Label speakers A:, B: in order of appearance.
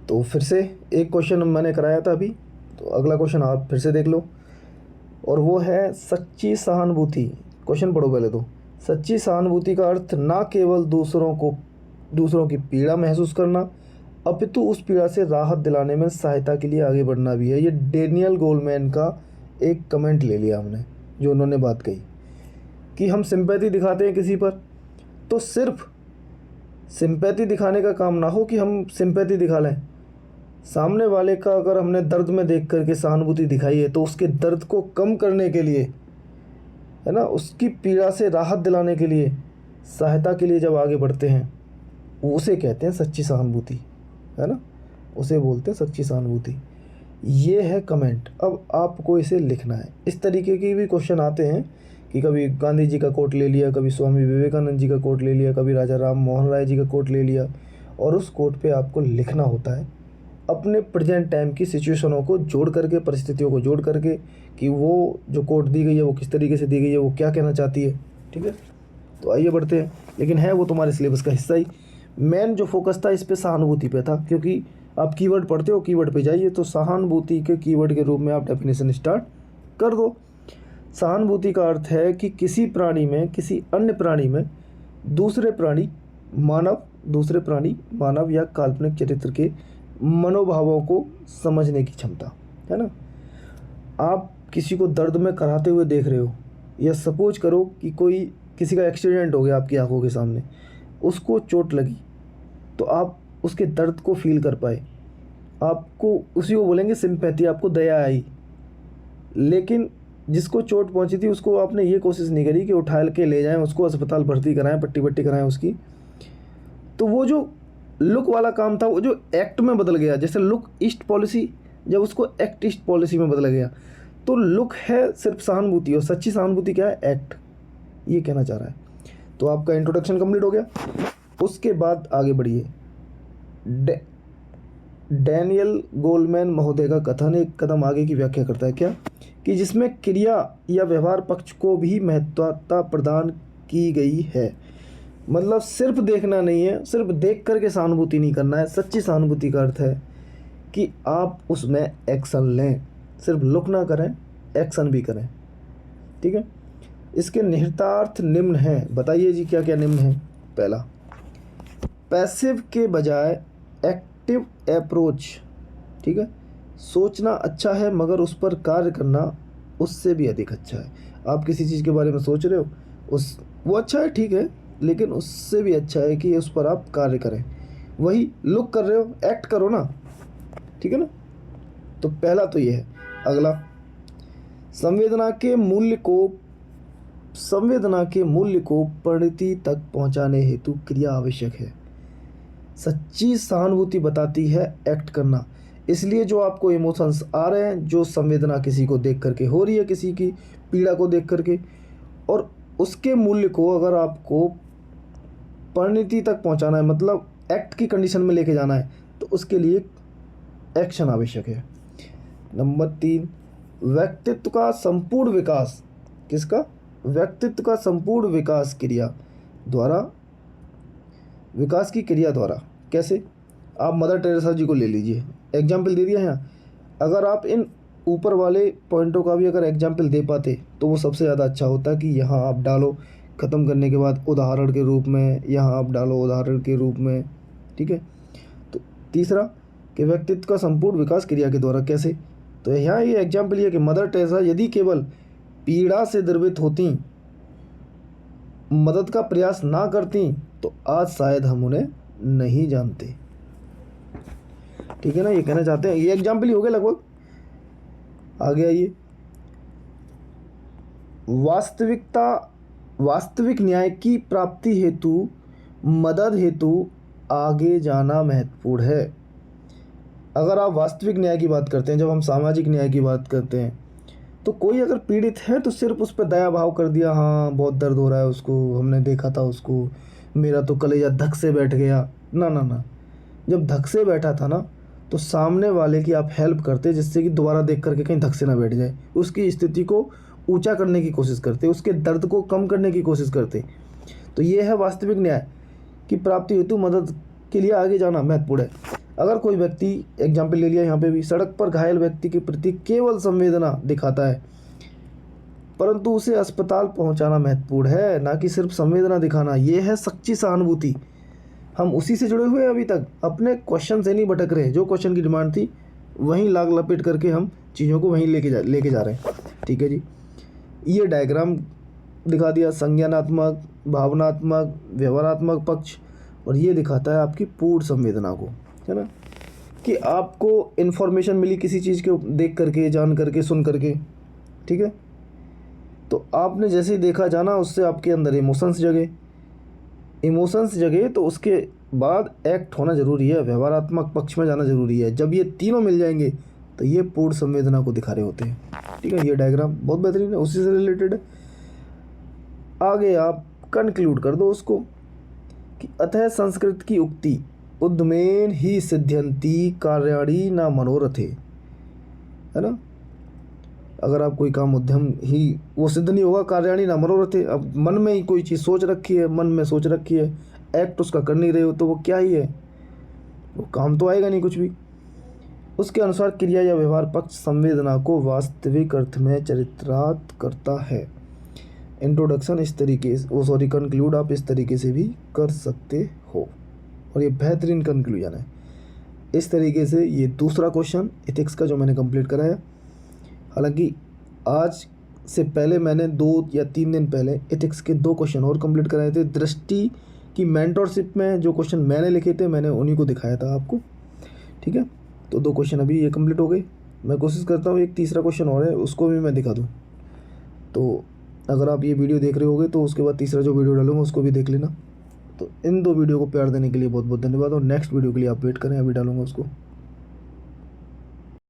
A: तो फिर से एक क्वेश्चन मैंने कराया था अभी, तो अगला क्वेश्चन आप फिर से देख लो, और वो है सच्ची सहानुभूति। क्वेश्चन पढ़ो पहले तो। सच्ची सहानुभूति का अर्थ ना केवल दूसरों की पीड़ा महसूस करना, अपितु उस पीड़ा से राहत दिलाने में सहायता के लिए आगे बढ़ना भी है। ये डेनियल गोलमैन का एक कमेंट ले लिया हमने, जो उन्होंने बात कही कि हम सिंपैथी दिखाते हैं किसी पर, तो सिर्फ सिंपैथी दिखाने का काम ना हो कि हम सिंपैथी दिखा लें, सामने वाले का अगर हमने दर्द में देख करके सहानुभूति दिखाई है तो उसके दर्द को कम करने के लिए, है ना, उसकी पीड़ा से राहत दिलाने के लिए, सहायता के लिए जब आगे बढ़ते हैं, उसे कहते हैं सच्ची सहानुभूति, है ना, उसे बोलते हैं सच्ची सहानुभूति। ये है कमेंट। अब आपको इसे लिखना है। इस तरीके के भी क्वेश्चन आते हैं कि कभी गांधी जी का कोट ले लिया, कभी स्वामी विवेकानंद जी का कोट ले लिया, कभी राजा राम मोहन राय जी का कोट ले लिया, और उस कोट पे आपको लिखना होता है अपने प्रेजेंट टाइम की सिचुएशनों को जोड़ करके, परिस्थितियों को जोड़ करके, कि वो जो कोट दी गई है वो किस तरीके से दी गई है, वो क्या कहना चाहती है। ठीक है, तो आइए बढ़ते हैं। लेकिन है वो तुम्हारे सिलेबस का हिस्सा ही। मेन जो फोकस था इस पे सहानुभूति पे था, क्योंकि आप कीवर्ड पढ़ते हो, कीवर्ड पे जाइए, तो सहानुभूति के कीवर्ड के रूप में आप डेफिनेशन स्टार्ट कर दो। सहानुभूति का अर्थ है कि किसी प्राणी में, किसी अन्य प्राणी में दूसरे प्राणी मानव या काल्पनिक चरित्र के मनोभावों को समझने की क्षमता, है ना। आप किसी को दर्द में कराहते हुए देख रहे हो, या सपोज करो कि किसी का एक्सीडेंट हो गया आपकी आंखों के सामने, उसको चोट लगी, तो आप उसके दर्द को फील कर पाए, आपको उसी को बोलेंगे सिंपैथी, आपको दया आई। लेकिन जिसको चोट पहुंची थी उसको आपने ये कोशिश नहीं करी कि उठा के ले जाएं, उसको अस्पताल भर्ती कराएं, पट्टी कराएं उसकी। तो वो जो लुक वाला काम था वो जो एक्ट में बदल गया, जैसे लुक ईस्ट पॉलिसी, जब उसको एक्ट ईस्ट पॉलिसी में बदल गया, तो लुक है सिर्फ सहानुभूति, और सच्ची सहानुभूति क्या है, एक्ट। ये कहना चाह रहा है। तो आपका इंट्रोडक्शन कंप्लीट हो गया। उसके बाद आगे बढ़िए। डैनियल गोलमैन महोदय का कथन एक कदम आगे की व्याख्या करता है, क्या कि जिसमें क्रिया या व्यवहार पक्ष को भी महत्वता प्रदान की गई है। मतलब सिर्फ देखना नहीं है, सिर्फ देख करके सहानुभूति नहीं करना है। सच्ची सहानुभूति का अर्थ है कि आप उसमें एक्शन लें, सिर्फ लुक ना करें, एक्शन भी करें। ठीक है, इसके निहितार्थ निम्न हैं। बताइए जी क्या क्या निम्न है। पहला, पैसिव के बजाय एक्टिव अप्रोच। ठीक है, सोचना अच्छा है मगर उस पर कार्य करना उससे भी अधिक अच्छा है। आप किसी चीज़ के बारे में सोच रहे हो, वो अच्छा है, ठीक है, लेकिन उससे भी अच्छा है कि उस पर आप कार्य करें। वही लुक कर रहे हो, एक्ट करो ना। ठीक है ना, तो पहला तो ये है। अगला, संवेदना के मूल्य को परिणति तक पहुंचाने हेतु क्रिया आवश्यक है। सच्ची सहानुभूति बताती है एक्ट करना। इसलिए जो आपको इमोशंस आ रहे हैं, जो संवेदना किसी को देख करके हो रही है, किसी की पीड़ा को देख करके, और उसके मूल्य को अगर आपको परिणति तक पहुंचाना है, मतलब एक्ट की कंडीशन में लेके जाना है, तो उसके लिए एक्शन आवश्यक है। नंबर 3, व्यक्तित्व का संपूर्ण विकास। किसका? व्यक्तित्व का संपूर्ण विकास विकास की क्रिया द्वारा। कैसे? आप मदर टेरेसा जी को ले लीजिए, एग्जाम्पल दे दिया है यहाँ। अगर आप इन ऊपर वाले पॉइंटों का भी अगर एग्जाम्पल दे पाते तो वो सबसे ज़्यादा अच्छा होता कि यहाँ आप डालो, ख़त्म करने के बाद उदाहरण के रूप में, यहाँ आप डालो उदाहरण के रूप में। ठीक है, तो तीसरा कि व्यक्तित्व का संपूर्ण विकास क्रिया के द्वारा। कैसे? तो यहाँ ये एग्जाम्पल ये कि मदर टेरेसा यदि केवल पीड़ा से द्रवित होती, मदद का प्रयास ना करती, तो आज शायद हम उन्हें नहीं जानते। ठीक है ना, ये कहना चाहते हैं। ये एग्जाम्पल ही हो गया लगभग। आगे आइए। वास्तविक न्याय की प्राप्ति हेतु मदद हेतु आगे जाना महत्वपूर्ण है। अगर आप वास्तविक न्याय की बात करते हैं, जब हम सामाजिक न्याय की बात करते हैं, तो कोई अगर पीड़ित है तो सिर्फ उस पर दया भाव कर दिया, हाँ बहुत दर्द हो रहा है उसको, हमने देखा था उसको, मेरा तो कलेजा धक से बैठ गया। ना ना ना, जब धक से बैठा था ना, तो सामने वाले की आप हेल्प करते, जिससे कि दोबारा देख करके कहीं धक से ना बैठ जाए, उसकी स्थिति को ऊंचा करने की कोशिश करते, उसके दर्द को कम करने की कोशिश करते। तो ये है वास्तविक न्याय की प्राप्ति हेतु मदद के लिए आगे जाना महत्वपूर्ण है। अगर कोई व्यक्ति, एग्जाम्पल ले लिया यहाँ पे भी, सड़क पर घायल व्यक्ति के प्रति केवल संवेदना दिखाता है, परंतु उसे अस्पताल पहुंचाना महत्वपूर्ण है, ना कि सिर्फ संवेदना दिखाना। ये है सच्ची सहानुभूति। हम उसी से जुड़े हुए हैं अभी तक, अपने क्वेश्चन से नहीं भटक रहे। जो क्वेश्चन की डिमांड थी वहीं लाग लपेट करके हम चीज़ों को वहीं लेके जा रहे हैं। ठीक है जी, ये डायग्राम दिखा दिया, संज्ञानात्मक, भावनात्मक, व्यवहारात्मक पक्ष, और ये दिखाता है आपकी पूर्ण संवेदना को, है ना, कि आपको इन्फॉर्मेशन मिली किसी चीज़ के देख करके, जान करके, सुन करके। ठीक है, तो आपने जैसे ही देखा, जाना, उससे आपके अंदर इमोशंस जगे तो उसके बाद एक्ट होना ज़रूरी है, व्यवहारात्मक पक्ष में जाना ज़रूरी है। जब ये तीनों मिल जाएंगे तो ये पूर्ण संवेदना को दिखा रहे होते हैं। ठीक है, ये डायग्राम बहुत बेहतरीन है, उसी से रिलेटेड है। आगे आप कंक्लूड कर दो उसको कि अतः संस्कृत की उक्ति उद्यमेन ही सिद्ध्यंती कार्याणि न मनोरथे, है ना। अगर आप कोई काम उद्यम ही, वो सिद्ध नहीं होगा, कार्याणि न मनोरथे। अब मन में ही कोई चीज़ सोच रखी है, एक्ट उसका कर नहीं रहे हो, तो वो क्या ही है, वो काम तो आएगा नहीं कुछ भी। उसके अनुसार क्रिया या व्यवहार पक्ष संवेदना को वास्तविक अर्थ में चरित्रार्थ करता है। इंट्रोडक्शन इस तरीके से, कंक्लूड आप इस तरीके से भी कर सकते हो, और ये बेहतरीन कंक्लूजन है। इस तरीके से ये दूसरा क्वेश्चन एथिक्स का जो मैंने कंप्लीट कराया। हालांकि आज से पहले मैंने 2 या 3 दिन पहले एथिक्स के 2 क्वेश्चन और कंप्लीट कराए थे। दृष्टि की मेंटरशिप में जो क्वेश्चन मैंने लिखे थे, मैंने उन्हीं को दिखाया था आपको। ठीक है, तो 2 क्वेश्चन अभी ये कंप्लीट हो गए। मैं कोशिश करता हूँ एक तीसरा क्वेश्चन और है, उसको भी मैं दिखा दूँ। तो अगर आप ये वीडियो देख रहे होगे तो उसके बाद तीसरा जो वीडियो डालूंगा उसको भी देख लेना। तो इन 2 वीडियो को प्यार देने के लिए बहुत बहुत धन्यवाद, और नेक्स्ट वीडियो के लिए आप वेट करें, अभी डालूंगा उसको।